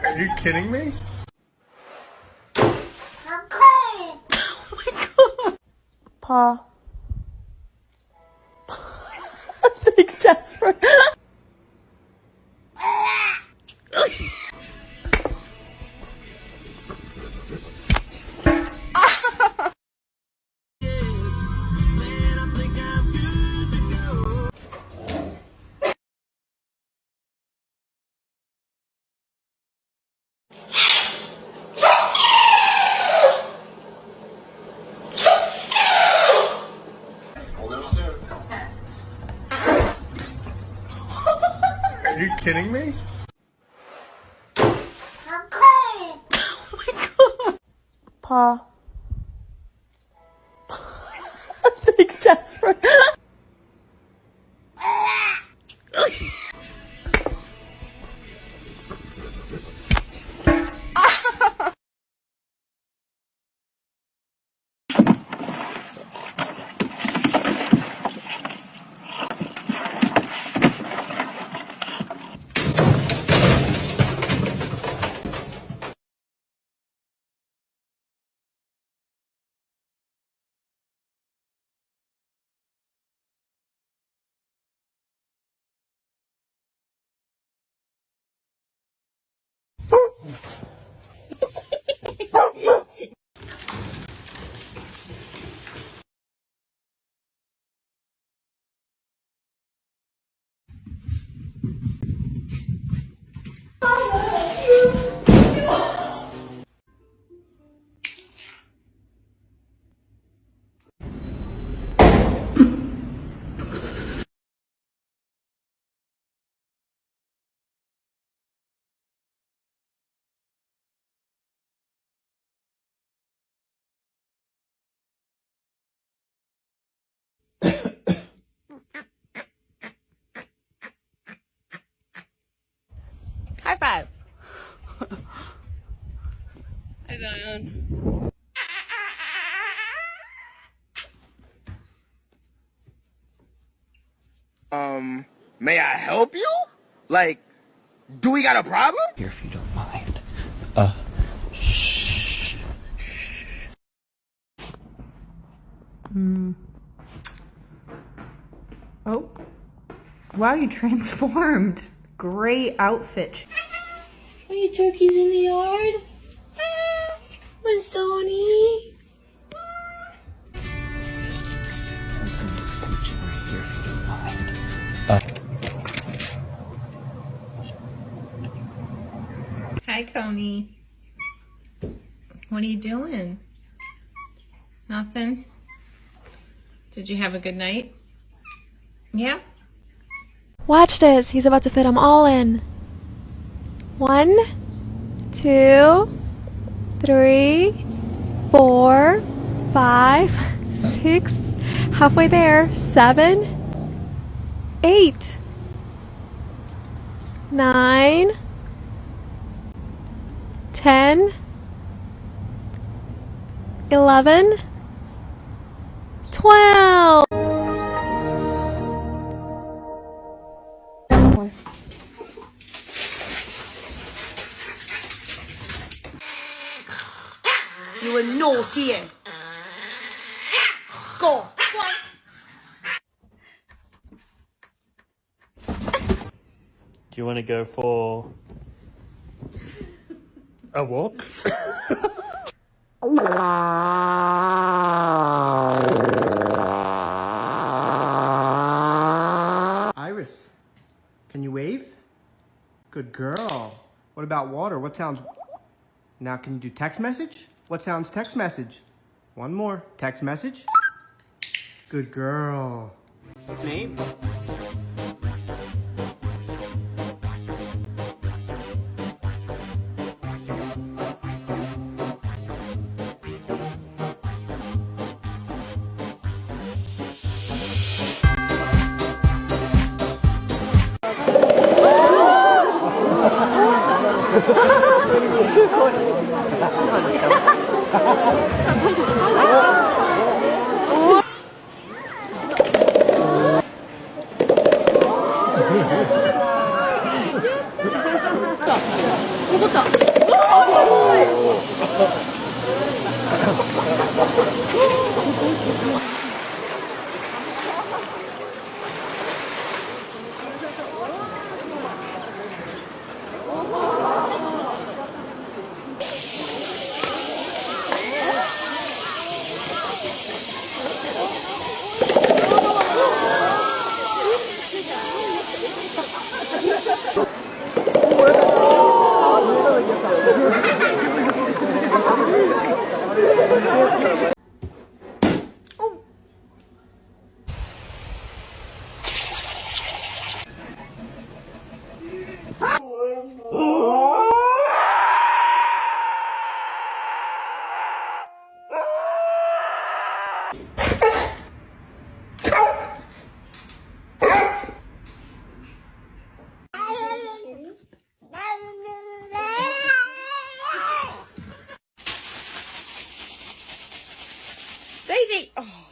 Are you kidding me? Paw. Thanks, Jasper. Are you kidding me? Paw. Thanks, Jasper. High five. Hi, Zion. May I help you? Like, do we got a problem? Here, if you don't mind. Shh. Oh. Wow, you transformed. Great outfit. Are you turkeys in the yard? Miss Donnie? I was gonna scooch you right here, if you don't mind. Hi, Coney. What are you doing? Nothing? Did you have a good night? Yeah? Watch this. He's about to fit them all in. 1, 2, 3, 4, 5, 6, halfway there, 7, 8, 9, 10, 11, 12. You were naughty. Go. Do you want to go for a walk? Iris, can you wave? Good girl. What about water? What sounds... Now can you do text message? What sounds text message? One more. Text message. Good girl. Name? Daisy! Oh.